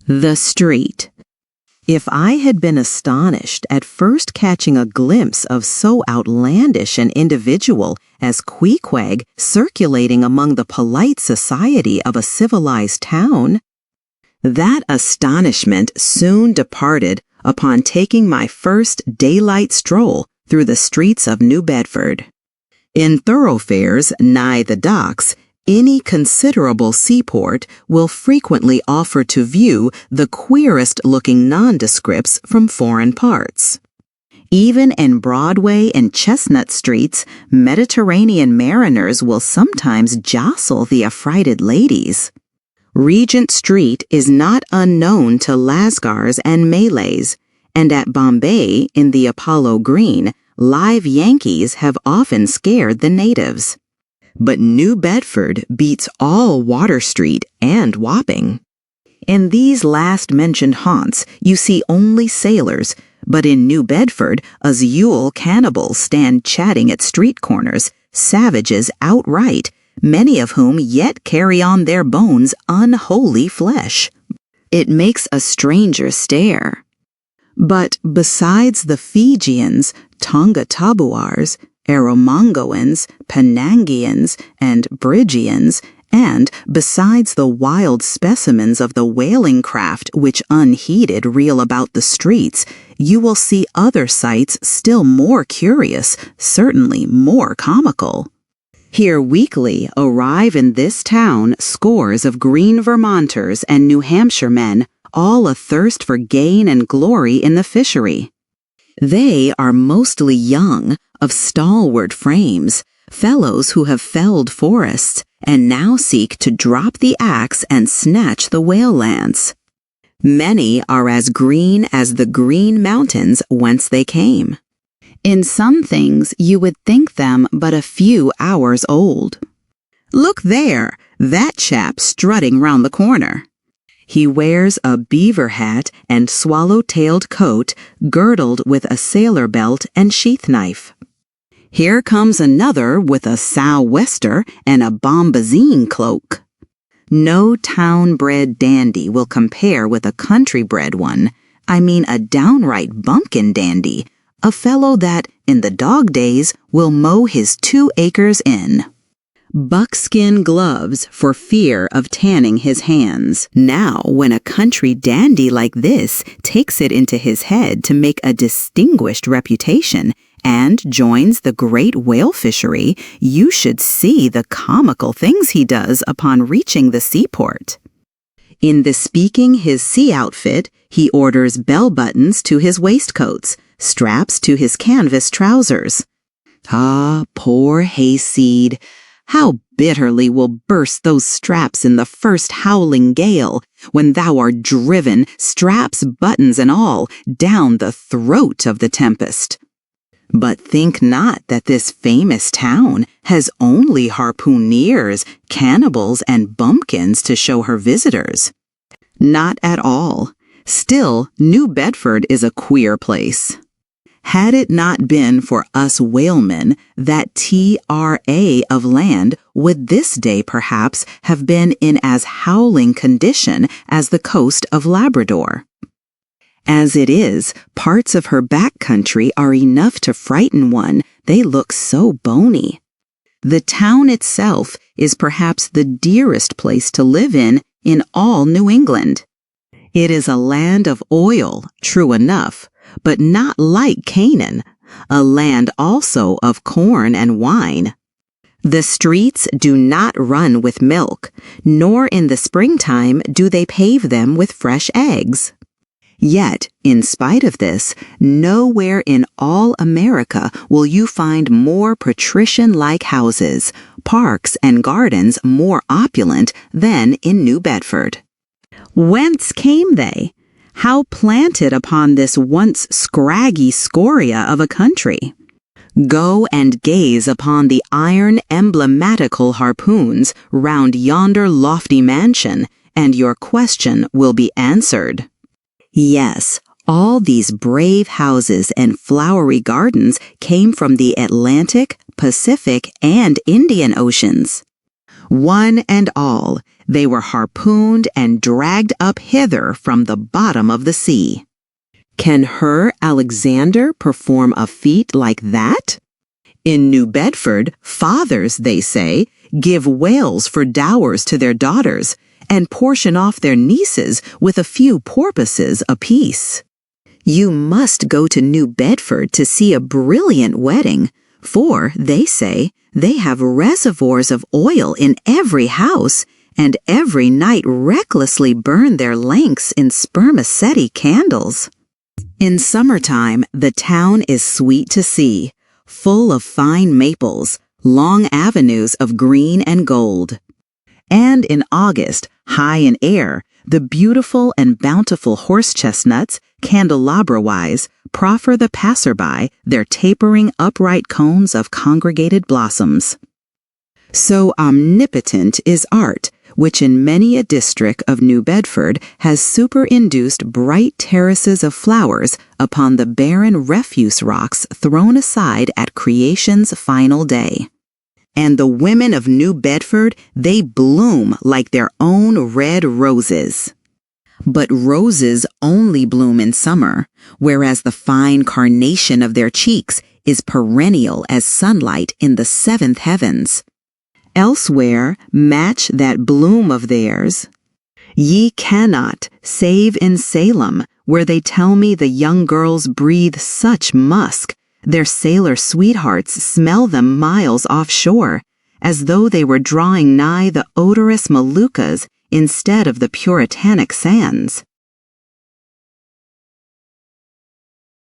The street. If I had been astonished at first catching a glimpse of so outlandish an individual as Pequod circulating among the polite society of a civilized town, that astonishment soon departed upon taking my first daylight stroll through the streets of New Bedford. In thoroughfares nigh the docks, any considerable seaport will frequently offer to view the queerest-looking nondescripts from foreign parts. Even in Broadway and Chestnut streets, Mediterranean mariners will sometimes jostle the affrighted ladies. Regent Street is not unknown to Lascars and Malays, and at Bombay, in the Apollo Green, live Yankees have often scared the natives. But New Bedford beats all Water Street and Wapping. In these last-mentioned haunts, you see only sailors, but in New Bedford, Azule cannibals stand chatting at street corners, savages outright, many of whom yet carry on their bones unholy flesh. It makes a stranger stare. But besides the Fijians, Tonga-Tabuars, Aromongoans, Penangians, and Bridgians, and besides the wild specimens of the whaling craft which unheeded reel about the streets, you will see other sights still more curious, certainly more comical. Here weekly arrive in this town scores of green Vermonters and New Hampshire men, all athirst for gain and glory in the fishery. They are mostly young, of stalwart frames, fellows who have felled forests, and now seek to drop the axe and snatch the whale lance. Many are as green as the green mountains whence they came. In some things you would think them but a few hours old. Look there, that chap strutting round the corner. He wears a beaver hat and swallow-tailed coat, girdled with a sailor belt and sheath knife. Here comes another with a sou'wester and a bombazine cloak. No town-bred dandy will compare with a country-bred one. I mean a downright bumpkin dandy, a fellow that, in the dog days, will mow his 2 acres in. Buckskin gloves for fear of tanning his hands. Now, when a country dandy like this takes it into his head to make a distinguished reputation and joins the great whale fishery, you should see the comical things he does upon reaching the seaport. In bespeaking his sea outfit, he orders bell buttons to his waistcoats, straps to his canvas trousers. Ah, poor hayseed! How bitterly will burst those straps in the first howling gale, when thou art driven, straps, buttons, and all, down the throat of the tempest. But think not that this famous town has only harpooneers, cannibals, and bumpkins to show her visitors. Not at all. Still, New Bedford is a queer place. Had it not been for us whalemen, that TRA of land would this day perhaps have been in as howling condition as the coast of Labrador. As it is, parts of her back country are enough to frighten one, they look so bony. The town itself is perhaps the dearest place to live in all New England. It is a land of oil, true enough, but not like Canaan, a land also of corn and wine. The streets do not run with milk, nor in the springtime do they pave them with fresh eggs. Yet, in spite of this, nowhere in all America will you find more patrician-like houses, parks and gardens more opulent than in New Bedford. Whence came they? How planted upon this once scraggy scoria of a country? Go and gaze upon the iron emblematical harpoons round yonder lofty mansion, and your question will be answered. Yes, all these brave houses and flowery gardens came from the Atlantic, Pacific, and Indian Oceans. One and all, they were harpooned and dragged up hither from the bottom of the sea. Can her Alexander perform a feat like that? In New Bedford, fathers, they say, give whales for dowers to their daughters and portion off their nieces with a few porpoises apiece. You must go to New Bedford to see a brilliant wedding, for, they say, they have reservoirs of oil in every house, and every night recklessly burn their lengths in spermaceti candles. In summertime, the town is sweet to see, full of fine maples, long avenues of green and gold. And in August, high in air, the beautiful and bountiful horse chestnuts, candelabra-wise, proffer the passerby their tapering upright cones of congregated blossoms. So omnipotent is art, which in many a district of New Bedford has superinduced bright terraces of flowers upon the barren refuse rocks thrown aside at creation's final day. And the women of New Bedford, they bloom like their own red roses. But roses only bloom in summer, whereas the fine carnation of their cheeks is perennial as sunlight in the seventh heavens. Elsewhere, match that bloom of theirs. Ye cannot, save in Salem, where they tell me the young girls breathe such musk, their sailor sweethearts smell them miles offshore, as though they were drawing nigh the odorous Moluccas instead of the puritanic sands.